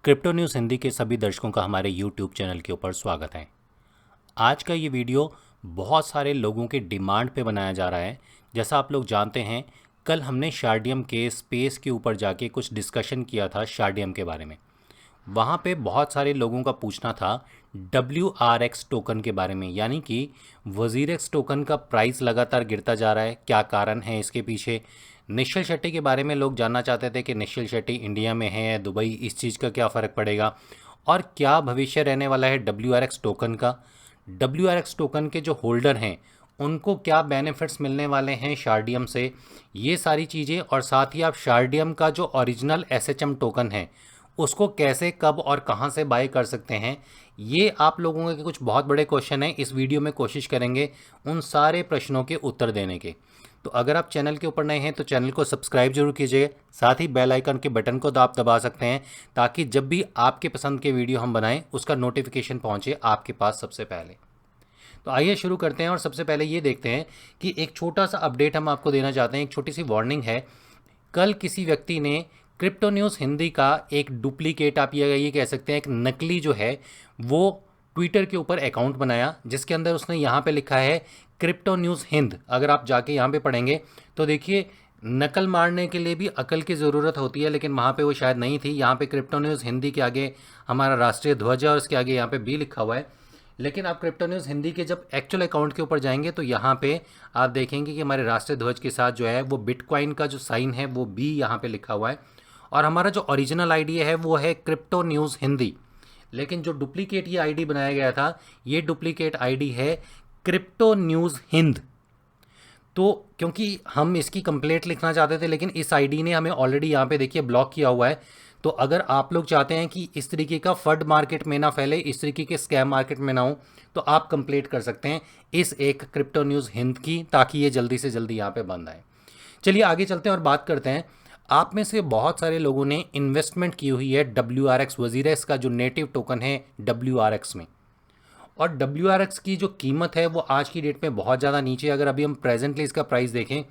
Crypto news Hindi के सभी दर्शकों का हमारे यूट्यूब चैनल के ऊपर स्वागत है। आज का ये वीडियो बहुत सारे लोगों के डिमांड पे बनाया जा रहा है। जैसा आप लोग जानते हैं, कल हमने शार्डियम के स्पेस के ऊपर जाके कुछ डिस्कशन किया था शार्डियम के बारे में। वहाँ पे बहुत सारे लोगों का पूछना था WRX टोकन के बारे में, यानी कि वजीरेक्स टोकन का प्राइस लगातार गिरता जा रहा है, क्या कारण है इसके पीछे। निश्चल शेट्टी के बारे में लोग जानना चाहते थे कि निश्चल शेट्टी इंडिया में है या दुबई, इस चीज़ का क्या फ़र्क पड़ेगा और क्या भविष्य रहने वाला है WRX टोकन का। WRX टोकन के जो होल्डर हैं उनको क्या बेनिफिट्स मिलने वाले हैं शार्डियम से, ये सारी चीज़ें, और साथ ही आप शार्डियम का जो ओरिजिनल SHM टोकन है उसको कैसे, कब और कहां से बाय कर सकते हैं, ये आप लोगों के कुछ बहुत बड़े क्वेश्चन हैं। इस वीडियो में कोशिश करेंगे उन सारे प्रश्नों के उत्तर देने के। तो अगर आप चैनल के ऊपर नए हैं तो चैनल को सब्सक्राइब जरूर कीजिए, साथ ही बेल आइकन के बटन को आप दबा सकते हैं ताकि जब भी आपके पसंद के वीडियो हम बनाएं उसका नोटिफिकेशन पहुंचे आपके पास सबसे पहले। तो आइए शुरू करते हैं और सबसे पहले ये देखते हैं कि एक छोटा सा अपडेट हम आपको देना चाहते हैं। एक छोटी सी वार्निंग है। कल किसी व्यक्ति ने क्रिप्टो न्यूज़ हिंदी का एक डुप्लीकेट, आप ये कह सकते हैं एक नकली जो है वो ट्विटर के ऊपर अकाउंट बनाया, जिसके अंदर उसने यहाँ पे लिखा है क्रिप्टो न्यूज़ हिंद। अगर आप जाके यहाँ पे पढ़ेंगे तो देखिए, नकल मारने के लिए भी अकल की ज़रूरत होती है, लेकिन वहाँ पे वो शायद नहीं थी। यहाँ पे क्रिप्टो न्यूज़ हिंदी के आगे हमारा राष्ट्रीय ध्वज है और उसके आगे यहाँ पे बी लिखा हुआ है। लेकिन आप क्रिप्टो न्यूज़ हिंदी के जब एक्चुअल अकाउंट के ऊपर जाएंगे तो यहाँ पे आप देखेंगे कि हमारे राष्ट्रीय ध्वज के साथ जो है वो बिटकॉइन का जो साइन है वो बी यहाँ पे लिखा हुआ है, और हमारा जो ओरिजिनल आईडी है वो है क्रिप्टो न्यूज़ हिंदी। लेकिन जो डुप्लीकेट ये आईडी बनाया गया था, ये डुप्लीकेट आईडी है क्रिप्टो न्यूज़ हिंद। तो क्योंकि हम इसकी कंप्लेंट लिखना चाहते थे, लेकिन इस आईडी ने हमें ऑलरेडी यहाँ पे देखिए ब्लॉक किया हुआ है। तो अगर आप लोग चाहते हैं कि इस तरीके का फर्ड मार्केट में ना फैले, इस तरीके के स्कैम मार्केट में ना हो, तो आप कंप्लेंट कर सकते हैं इस एक क्रिप्टो न्यूज़ हिंद की, ताकि ये जल्दी से जल्दी यहाँ पे बंद आए। चलिए आगे चलते हैं और बात करते हैं। आप में से बहुत सारे लोगों ने इन्वेस्टमेंट की हुई है WRX वजीरेक्स का जो नेटिव टोकन है WRX में, और WRX की जो कीमत है वो आज की डेट में बहुत ज़्यादा नीचे। अगर अभी हम प्रेजेंटली इसका प्राइस देखें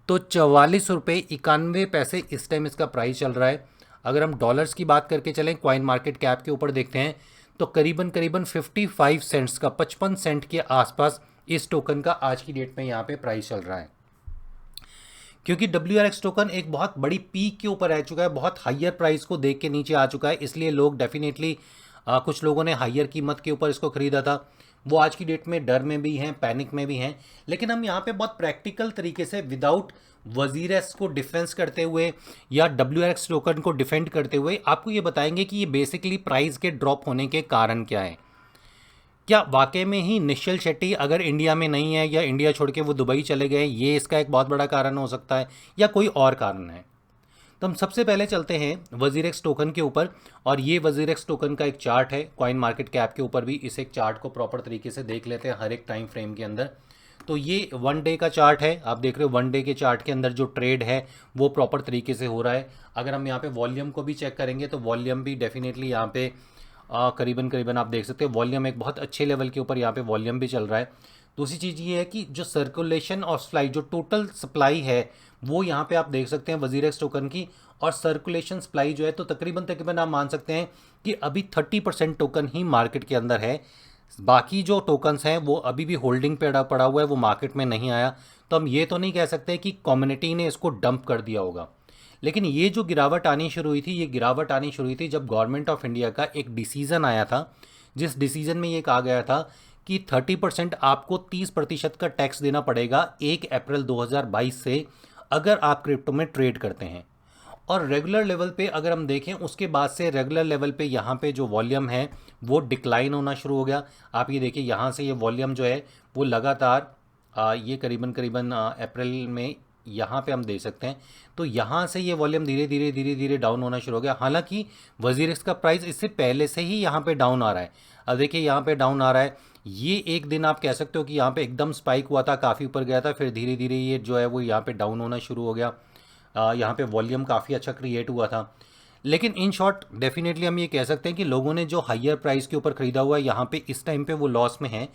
तो 44 रुपये 91 पैसे इस टाइम इसका प्राइस चल रहा है। अगर हम डॉलर्स की बात करके चलें, कॉइन मार्केट कैप के ऊपर देखते हैं तो करीबन करीबन 55 सेंट्स का, 55 सेंट के आसपास इस टोकन का आज की डेट में यहाँ पे प्राइस चल रहा है। क्योंकि WRX टोकन एक बहुत बड़ी पीक के ऊपर रह चुका है, बहुत हाइयर प्राइस को देख के नीचे आ चुका है, इसलिए लोग डेफिनेटली कुछ लोगों ने हाइयर कीमत के ऊपर इसको खरीदा था। वो आज की डेट में डर में भी हैं, पैनिक में भी हैं। लेकिन हम यहाँ पे बहुत प्रैक्टिकल तरीके से विदाउट वजीरेक्स को डिफेंस करते हुए या WRX टोकन को डिफेंड करते हुए आपको ये बताएंगे कि ये बेसिकली प्राइस के ड्रॉप होने के कारण क्या है। क्या वाकई में ही निश्चल शेट्टी अगर इंडिया में नहीं है या इंडिया छोड़ के वो दुबई चले गए, ये इसका एक बहुत बड़ा कारण हो सकता है, या कोई और कारण है। तो हम सबसे पहले चलते हैं वजीरेक्स टोकन के ऊपर, और ये वजीरेक्स टोकन का एक चार्ट है। कॉइन मार्केट कैप के ऊपर भी इस एक चार्ट को प्रॉपर तरीके से देख लेते हैं हर एक टाइम फ्रेम के अंदर। तो ये 1 डे का चार्ट है, आप देख रहे हो 1 डे के चार्ट के अंदर जो ट्रेड है वो प्रॉपर तरीके से हो रहा है। अगर हम यहाँ पे वॉल्यूम को भी चेक करेंगे तो वॉल्यूम भी डेफिनेटली यहाँ पे करीबन करीबन आप देख सकते हो वॉल्यूम एक बहुत अच्छे लेवल के ऊपर यहाँ पे वॉल्यूम भी चल रहा है। दूसरी चीज़ ये है कि जो सर्कुलेशन और सप्लाई, जो टोटल सप्लाई है वो यहाँ पे आप देख सकते हैं वजीरेक्स टोकन की, और सर्कुलेशन सप्लाई जो है तो तकरीबन तकरीबन आप मान सकते हैं कि अभी 30% टोकन ही मार्केट के अंदर है। बाकी जो टोकन्स हैं वो अभी भी होल्डिंग पे पड़ा हुआ है, वो मार्केट में नहीं आया। तो हम ये तो नहीं कह सकते कि कम्युनिटी ने इसको डंप कर दिया होगा। लेकिन ये जो गिरावट आनी शुरू हुई थी, ये गिरावट आनी शुरू हुई थी जब गवर्नमेंट ऑफ इंडिया का एक डिसीज़न आया था, जिस डिसीज़न में ये कहा गया था कि 30% आपको 30% का टैक्स देना पड़ेगा 1 अप्रैल 2022 से, अगर आप क्रिप्टो में ट्रेड करते हैं। और रेगुलर लेवल पे अगर हम देखें उसके बाद से रेगुलर लेवल पे यहाँ पे जो वॉल्यूम है वो डिक्लाइन होना शुरू हो गया। आप ये देखिए यहाँ से ये वॉल्यूम जो है वो लगातार ये करीबन करीबन अप्रैल में यहाँ पे हम देख सकते हैं, तो यहाँ से ये वॉल्यूम धीरे धीरे धीरे धीरे डाउन होना शुरू हो गया। हालांकि वजीरेक्स का प्राइस इससे पहले से ही यहाँ पे डाउन आ रहा है। अब देखिए यहाँ पे डाउन आ रहा है। ये एक दिन आप कह सकते हो कि यहाँ पे एकदम स्पाइक हुआ था, काफ़ी ऊपर गया था, फिर धीरे धीरे ये जो है वो यहाँ पे डाउन होना शुरू हो गया। यहाँ पे वॉल्यूम काफ़ी अच्छा क्रिएट हुआ था। लेकिन इन शॉर्ट डेफिनेटली हम ये कह सकते हैं कि लोगों ने जो हाइयर प्राइस के ऊपर ख़रीदा हुआ है यहाँ पे इस टाइम पे वो लॉस में है।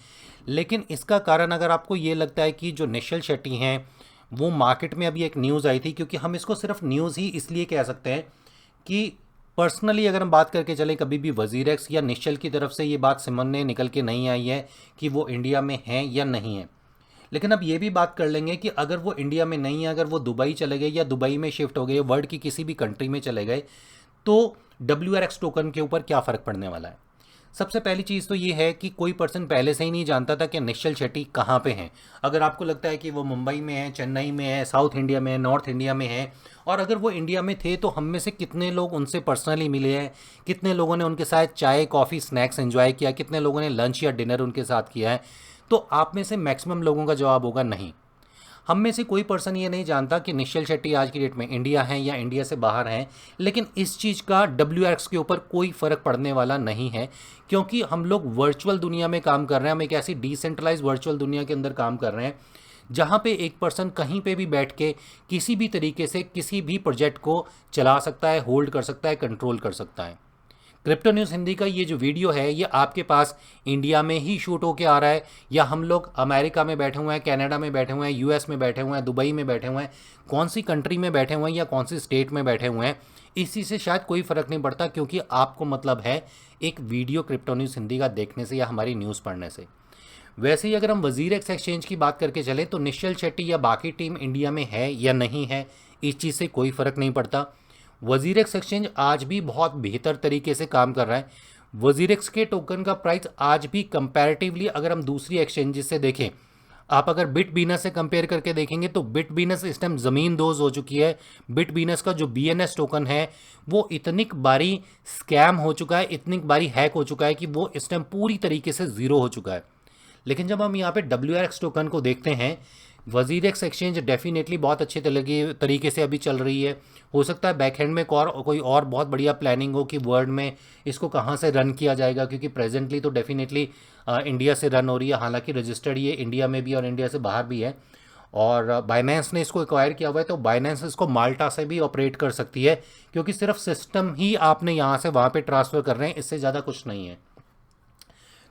लेकिन इसका कारण अगर आपको ये लगता है कि जो निश्चल शेट्टी हैं वो मार्केट में अभी एक न्यूज़ आई थी, क्योंकि हम इसको सिर्फ न्यूज़ ही इसलिए कह सकते हैं कि पर्सनली अगर हम बात करके चलें, कभी भी वजीरेक्स या निश्चल की तरफ से ये बात सामने निकल के नहीं आई है कि वो इंडिया में हैं या नहीं है। लेकिन अब ये भी बात कर लेंगे कि अगर वो इंडिया में नहीं है, अगर वो दुबई चले गए या दुबई में शिफ्ट हो गए, वर्ल्ड की किसी भी कंट्री में चले गए, तो WRX टोकन के ऊपर क्या फ़र्क पड़ने वाला है। सबसे पहली चीज़ तो ये है कि कोई पर्सन पहले से ही नहीं जानता था कि निश्चल शेट्टी कहाँ पे हैं। अगर आपको लगता है कि वो मुंबई में है, चेन्नई में है, साउथ इंडिया में है, नॉर्थ इंडिया में है, और अगर वो इंडिया में थे तो हम में से कितने लोग उनसे पर्सनली मिले हैं, कितने लोगों ने उनके साथ चाय कॉफ़ी स्नैक्स एंजॉय किया, कितने लोगों ने लंच या डिनर उनके साथ किया है, तो आप में से मैक्सिमम लोगों का जवाब होगा नहीं। हम में से कोई पर्सन ये नहीं जानता कि निश्चल शेट्टी आज की डेट में इंडिया हैं या इंडिया से बाहर हैं। लेकिन इस चीज़ का WRX के ऊपर कोई फ़र्क पड़ने वाला नहीं है, क्योंकि हम लोग वर्चुअल दुनिया में काम कर रहे हैं। हम एक ऐसी डिसेंट्रलाइज वर्चुअल दुनिया के अंदर काम कर रहे हैं जहाँ पे एक पर्सन कहीं पे भी बैठ के किसी भी तरीके से किसी भी प्रोजेक्ट को चला सकता है, होल्ड कर सकता है, कंट्रोल कर सकता है। क्रिप्टो न्यूज़ हिंदी का ये जो वीडियो है ये आपके पास इंडिया में ही शूट होके आ रहा है, या हम लोग अमेरिका में बैठे हुए हैं, कनाडा में बैठे हुए हैं, US में बैठे हुए हैं, दुबई में बैठे हुए हैं, कौन सी कंट्री में बैठे हुए हैं या कौन सी स्टेट में बैठे हुए हैं, इसी से शायद कोई फ़र्क नहीं पड़ता, क्योंकि आपको मतलब है एक वीडियो क्रिप्टो न्यूज़ हिंदी का देखने से या हमारी न्यूज़ पढ़ने से। वैसे ही अगर हम वजीरेक्स एक्सचेंज की बात करके चले तो निश्चल शेट्टी या बाकी टीम इंडिया में है या नहीं है, इस चीज़ से कोई फ़र्क नहीं पड़ता। वजीरेक्स एक्सचेंज आज भी बहुत बेहतर तरीके से काम कर रहा है। वजीरेक्स के टोकन का प्राइस आज भी कंपैरेटिवली अगर हम दूसरी एक्सचेंजेस से देखें, आप अगर बिटबीनस से कंपेयर करके देखेंगे तो बिटबीनस इस टाइम ज़मीन दोज हो चुकी है। बिटबीनस का जो BNS टोकन है वो इतनी बारी स्कैम हो चुका है, इतनी बारी हैक हो चुका है कि वो इस टाइम पूरी तरीके से ज़ीरो हो चुका है। लेकिन जब हम यहाँ पे WRX टोकन को देखते हैं, वजीरेक्स एक्सचेंज डेफिनेटली बहुत अच्छे तरीके से अभी चल रही है। हो सकता है बैक एंड में कोई और बहुत बढ़िया प्लानिंग हो कि वर्ल्ड में इसको कहाँ से रन किया जाएगा, क्योंकि प्रेजेंटली तो डेफिनेटली इंडिया से रन हो रही है। हालांकि रजिस्टर्ड ये इंडिया में भी और इंडिया से बाहर भी है, और बाइनेंस ने इसको एक्वायर किया हुआ है, तो बाइनेंस इसको माल्टा से भी ऑपरेट कर सकती है, क्योंकि सिर्फ सिस्टम ही आपने यहाँ से वहाँ पर ट्रांसफ़र कर रहे हैं, इससे ज़्यादा कुछ नहीं है।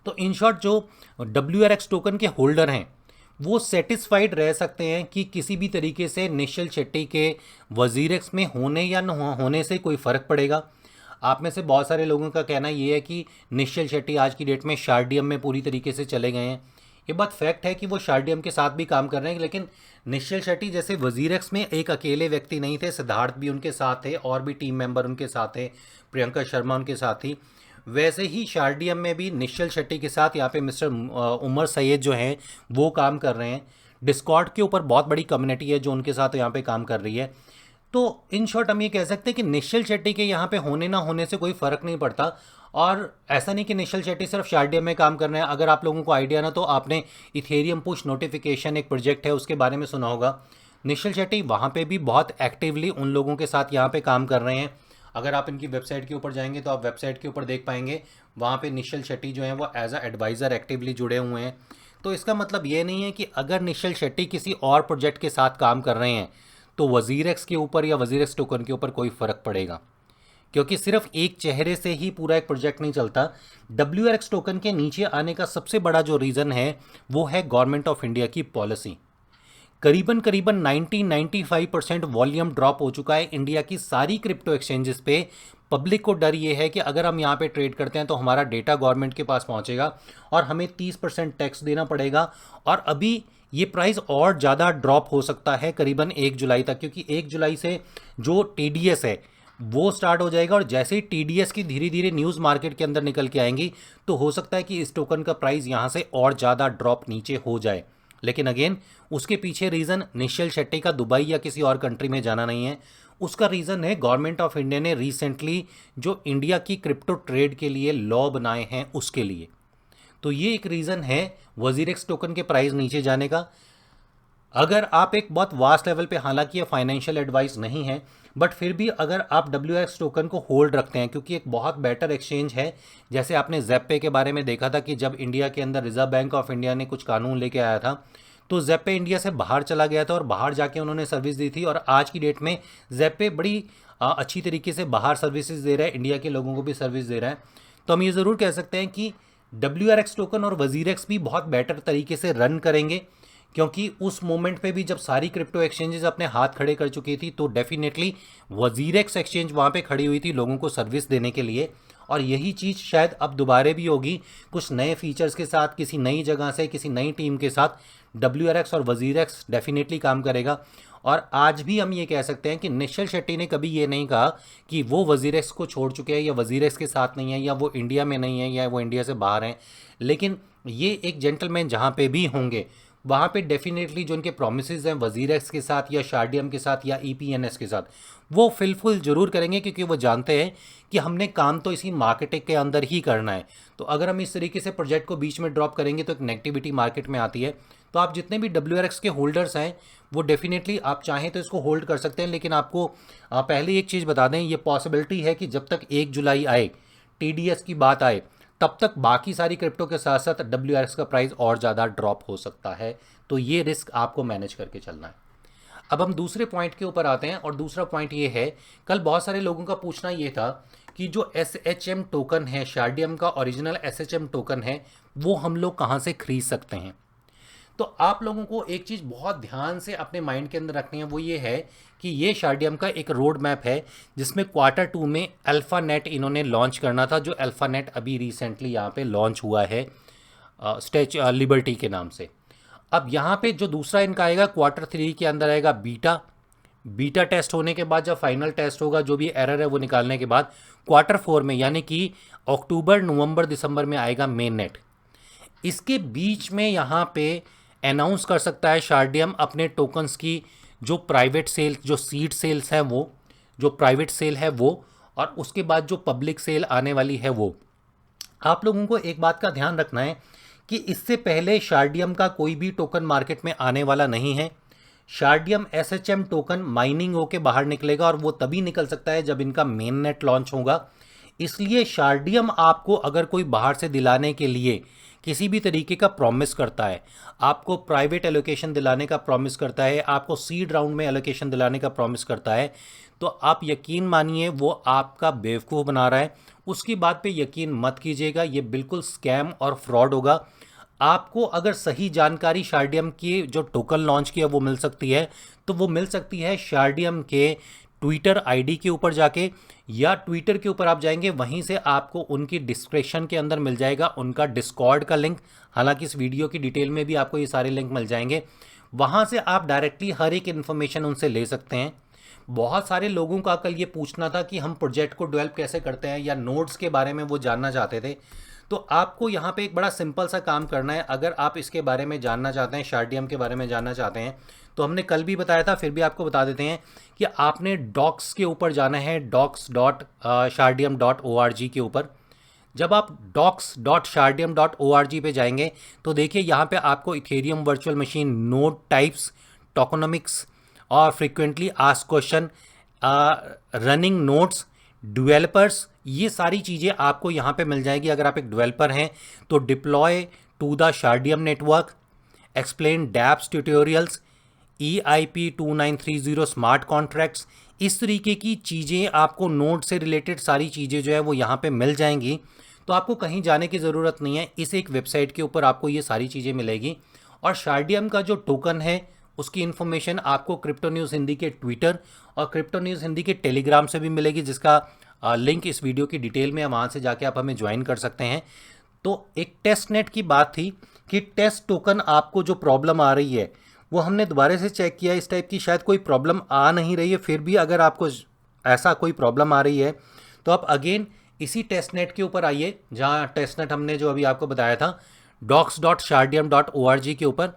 तो इन शॉर्ट जो WRX टोकन के होल्डर हैं वो सेटिस्फाइड रह सकते हैं कि किसी भी तरीके से निश्चल शेट्टी के वजीरेक्स में होने या न होने से कोई फ़र्क पड़ेगा। आप में से बहुत सारे लोगों का कहना ये है कि निश्चल शेट्टी आज की डेट में शार्डियम में पूरी तरीके से चले गए हैं। ये बात फैक्ट है कि वो शार्डियम के साथ भी काम कर रहे हैं, लेकिन निश्चल शेट्टी जैसे वजीरेक्स में एक अकेले व्यक्ति नहीं थे, सिद्धार्थ भी उनके साथ थे और भी टीम मेंबर उनके साथ थे, प्रियंका शर्मा उनके साथ थी। वैसे ही शार्डियम में भी निश्चल शेट्टी के साथ यहाँ पे मिस्टर उमर सैयद जो हैं वो काम कर रहे हैं। डिस्कॉर्ड के ऊपर बहुत बड़ी कम्युनिटी है जो उनके साथ यहाँ पे काम कर रही है। तो इन शॉर्ट हम ये कह सकते हैं कि निश्चल शेट्टी के यहाँ पे होने ना होने से कोई फ़र्क नहीं पड़ता। और ऐसा नहीं कि निश्चल शेट्टी सिर्फ शार्डियम में काम कर रहे हैं। अगर आप लोगों को आइडिया ना, तो आपने इथेरियम पुश नोटिफिकेशन एक प्रोजेक्ट है उसके बारे में सुना होगा। निश्चल शेट्टी वहाँ पर भी बहुत एक्टिवली उन लोगों के साथ यहाँ पर काम कर रहे हैं। अगर आप इनकी वेबसाइट के ऊपर जाएंगे तो आप वेबसाइट के ऊपर देख पाएंगे, वहाँ पे निश्चल शेट्टी जो हैं वो एज अ एडवाइज़र एक्टिवली जुड़े हुए हैं। तो इसका मतलब ये नहीं है कि अगर निश्चल शेट्टी किसी और प्रोजेक्ट के साथ काम कर रहे हैं तो वजीरेक्स के ऊपर या वजीरेक्स टोकन के ऊपर कोई फ़र्क पड़ेगा, क्योंकि सिर्फ एक चेहरे से ही पूरा एक प्रोजेक्ट नहीं चलता। WRX टोकन के नीचे आने का सबसे बड़ा जो रीज़न है वो है गवर्नमेंट ऑफ इंडिया की पॉलिसी। करीबन 90-95% वॉल्यूम ड्रॉप हो चुका है इंडिया की सारी क्रिप्टो एक्सचेंजेस पे। पब्लिक को डर ये है कि अगर हम यहाँ पे ट्रेड करते हैं तो हमारा डेटा गवर्नमेंट के पास पहुँचेगा और हमें 30% टैक्स देना पड़ेगा। और अभी ये प्राइस और ज़्यादा ड्रॉप हो सकता है करीबन 1 जुलाई तक, क्योंकि 1 जुलाई से जो TDS है वो स्टार्ट हो जाएगा, और जैसे ही TDS की धीरे धीरे न्यूज़ मार्केट के अंदर निकल के आएंगी तो हो सकता है कि इस टोकन का प्राइस यहाँ से और ज़्यादा ड्रॉप नीचे हो जाए। लेकिन अगेन उसके पीछे रीज़न निश्चल शेट्टी का दुबई या किसी और कंट्री में जाना नहीं है। उसका रीज़न है गवर्नमेंट ऑफ इंडिया ने रिसेंटली जो इंडिया की क्रिप्टो ट्रेड के लिए लॉ बनाए हैं उसके लिए। तो ये एक रीज़न है वजीरेक्स टोकन के प्राइस नीचे जाने का। अगर आप एक बहुत वास्ट लेवल पे, हालांकि ये फाइनेंशियल एडवाइस नहीं है, बट फिर भी अगर आप WRX टोकन को होल्ड रखते हैं, क्योंकि एक बहुत बेटर एक्सचेंज है। जैसे आपने ज़ेपे के बारे में देखा था कि जब इंडिया के अंदर रिजर्व बैंक ऑफ इंडिया ने कुछ कानून लेके आया था तो ज़ेपे इंडिया से बाहर चला गया था और बाहर जाके उन्होंने सर्विस दी थी। और आज की डेट में ज़ेपे बड़ी अच्छी तरीके से बाहर सर्विसेज दे रहा है, इंडिया के लोगों को भी सर्विस दे रहा है। तो हम ये ज़रूर कह सकते हैं कि WRX टोकन और वजीरेक्स भी बहुत बेटर तरीके से रन करेंगे, क्योंकि उस मोमेंट पे भी जब सारी क्रिप्टो एक्सचेंजेस अपने हाथ खड़े कर चुकी थी तो डेफिनेटली वजीरेक्स एक्सचेंज वहाँ पे खड़ी हुई थी लोगों को सर्विस देने के लिए। और यही चीज़ शायद अब दोबारा भी होगी कुछ नए फीचर्स के साथ, किसी नई जगह से, किसी नई टीम के साथ। WRX और वजीरेक्स डेफिनेटली काम करेगा। और आज भी हम ये कह सकते हैं कि निश्चल शेट्टी ने कभी ये नहीं कहा कि वो वजीरेक्स को छोड़ चुके हैं या वजीरेक्स के साथ नहीं है या वो इंडिया में नहीं है या वो इंडिया से बाहर हैं। लेकिन ये एक जेंटलमैन जहाँ पे भी होंगे वहाँ पे डेफिनेटली जो उनके प्रोमिसेस हैं वजीरेक्स के साथ या शार्डियम के साथ या EPNS के साथ वो फुलफिल जरूर करेंगे, क्योंकि वो जानते हैं कि हमने काम तो इसी मार्केटिंग के अंदर ही करना है। तो अगर हम इस तरीके से प्रोजेक्ट को बीच में ड्रॉप करेंगे तो एक नेगेटिविटी मार्केट में आती है। तो आप जितने भी WRX के होल्डर्स हैं वो डेफिनेटली आप चाहें तो इसको होल्ड कर सकते हैं। लेकिन आपको पहले एक चीज़ बता दें, ये पॉसिबिलिटी है कि जब तक 1 जुलाई आए, TDS की बात आए, तब तक बाकी सारी क्रिप्टो के साथ साथ WRX का प्राइस और ज़्यादा ड्रॉप हो सकता है। तो ये रिस्क आपको मैनेज करके चलना है। अब हम दूसरे पॉइंट के ऊपर आते हैं और दूसरा पॉइंट ये है, कल बहुत सारे लोगों का पूछना ये था कि जो SHM टोकन है, शार्डियम का ओरिजिनल SHM टोकन है, वो हम लोग कहाँ से खरीद सकते हैं। तो आप लोगों को एक चीज़ बहुत ध्यान से अपने माइंड के अंदर रखनी है, वो ये है कि ये शार्डियम का एक रोड मैप है जिसमें Q2 में अल्फ़ानेट इन्होंने लॉन्च करना था, जो अल्फ़ानेट अभी रिसेंटली यहाँ पे लॉन्च हुआ है लिबर्टी के नाम से। अब यहाँ पे जो दूसरा इनका आएगा Q3 के अंदर आएगा बीटा टेस्ट होने के बाद जब फाइनल टेस्ट होगा, जो भी एरर है वो निकालने के बाद Q4 में यानी कि अक्टूबर, नवंबर, दिसंबर में आएगा मेन नेट। इसके बीच में यहाँ पे अनाउंस कर सकता है शार्डियम अपने टोकन्स की जो प्राइवेट सेल, जो सीड सेल्स हैं वो, जो प्राइवेट सेल है वो, और उसके बाद जो पब्लिक सेल आने वाली है वो। आप लोगों को एक बात का ध्यान रखना है कि इससे पहले शार्डियम का कोई भी टोकन मार्केट में आने वाला नहीं है। शार्डियम SHM टोकन माइनिंग होके बाहर निकलेगा और वो तभी निकल सकता है जब इनका मेन नेट लॉन्च होगा। इसलिए शार्डियम आपको अगर कोई बाहर से दिलाने के लिए किसी भी तरीके का प्रॉमिस करता है, आपको प्राइवेट एलोकेशन दिलाने का प्रॉमिस करता है, आपको सीड राउंड में एलोकेशन दिलाने का प्रॉमिस करता है, तो आप यकीन मानिए वो आपका बेवकूफ़ बना रहा है। उसकी बात पे यकीन मत कीजिएगा, ये बिल्कुल स्कैम और फ्रॉड होगा। आपको अगर सही जानकारी शार्डियम की जो टोकन लॉन्च किया वो मिल सकती है, तो वो मिल सकती है शार्डियम के ट्विटर ID के ऊपर जाके, या ट्विटर के ऊपर आप जाएंगे वहीं से आपको उनकी डिस्क्रिप्शन के अंदर मिल जाएगा उनका डिस्कॉर्ड का लिंक। हालांकि इस वीडियो की डिटेल में भी आपको ये सारे लिंक मिल जाएंगे, वहाँ से आप डायरेक्टली हर एक इन्फॉर्मेशन उनसे ले सकते हैं। बहुत सारे लोगों का कल ये पूछना था कि हम प्रोजेक्ट को डेवलप कैसे करते हैं या नोड्स के बारे में वो जानना चाहते थे। तो आपको यहाँ पे एक बड़ा सिंपल सा काम करना है। अगर आप इसके बारे में जानना चाहते हैं, शार्डियम के बारे में जानना चाहते हैं, तो हमने कल भी बताया था, फिर भी आपको बता देते हैं कि आपने डॉक्स के ऊपर जाना है, docs.shardium.org के ऊपर। जब आप docs.shardium.org पे जाएंगे तो देखिए यहाँ पे आपको Ethereum virtual machine, node types, tokenomics और frequently asked question, running nodes, developers, ये सारी चीज़ें आपको यहाँ पे मिल जाएगी। अगर आप एक डेवलपर हैं तो deploy to the Shardeum network, explain dapps tutorials, EIP 2930 smart contracts, इस तरीके की चीज़ें आपको नोड से रिलेटेड सारी चीज़ें जो है वो यहाँ पे मिल जाएंगी। तो आपको कहीं जाने की ज़रूरत नहीं है, इस एक वेबसाइट के ऊपर आपको ये सारी चीज़ें मिलेगी। और शार्डियम का जो टोकन है उसकी इन्फॉर्मेशन आपको क्रिप्टो न्यूज़ हिंदी के ट्विटर और क्रिप्टो न्यूज़ हिंदी के टेलीग्राम से भी मिलेगी, जिसका लिंक इस वीडियो की डिटेल में है, वहाँ से जाके आप हमें ज्वाइन कर सकते हैं। तो एक टेस्ट नेट की बात थी कि टेस्ट टोकन आपको जो प्रॉब्लम आ रही है वो हमने दोबारा से चेक किया, इस टाइप की शायद कोई प्रॉब्लम आ नहीं रही है। फिर भी अगर आपको ऐसा कोई प्रॉब्लम आ रही है तो आप अगेन इसी टेस्ट नेट के ऊपर आइए, जहाँ टेस्ट नेट हमने जो अभी आपको बताया था docs.shardium.org के ऊपर।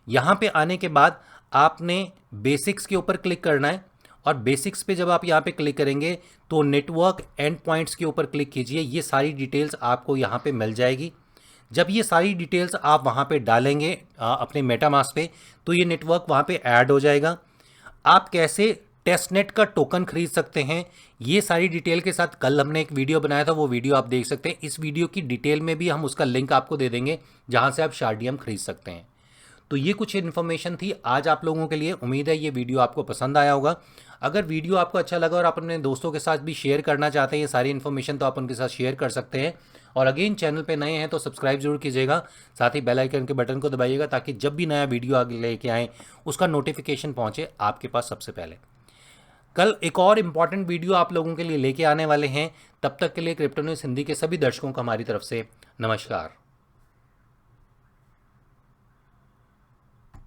यहाँ पे आने के बाद आपने बेसिक्स के ऊपर क्लिक करना है, और बेसिक्स पे जब आप यहाँ पे क्लिक करेंगे तो नेटवर्क एंड पॉइंट्स के ऊपर क्लिक कीजिए। ये सारी डिटेल्स आपको यहाँ पे मिल जाएगी। जब ये सारी डिटेल्स आप वहाँ पे डालेंगे अपने मेटामास्क पे, तो ये नेटवर्क वहाँ पे ऐड हो जाएगा। आप कैसे टेस्टनेट का टोकन खरीद सकते हैं, ये सारी डिटेल के साथ कल हमने एक वीडियो बनाया था, वो वीडियो आप देख सकते हैं। इस वीडियो की डिटेल में भी हम उसका लिंक आपको दे देंगे, जहाँ से आप शार्डियम खरीद सकते हैं। तो ये कुछ इन्फॉर्मेशन थी आज आप लोगों के लिए। उम्मीद है ये वीडियो आपको पसंद आया होगा। अगर वीडियो आपको अच्छा लगा और आप अपने दोस्तों के साथ भी शेयर करना चाहते हैं ये सारी इन्फॉर्मेशन, तो आप उनके साथ शेयर कर सकते हैं। और अगेन चैनल पे नए हैं तो सब्सक्राइब जरूर कीजिएगा, साथ ही बेल आइकन के बटन को दबाइएगा ताकि जब भी नया वीडियो आगे लेके आएँ उसका नोटिफिकेशन पहुँचे आपके पास सबसे पहले। कल एक और इम्पॉर्टेंट वीडियो आप लोगों के लिए लेके आने वाले हैं। तब तक के लिए क्रिप्टो न्यूज़ हिंदी के सभी दर्शकों को हमारी तरफ से नमस्कार।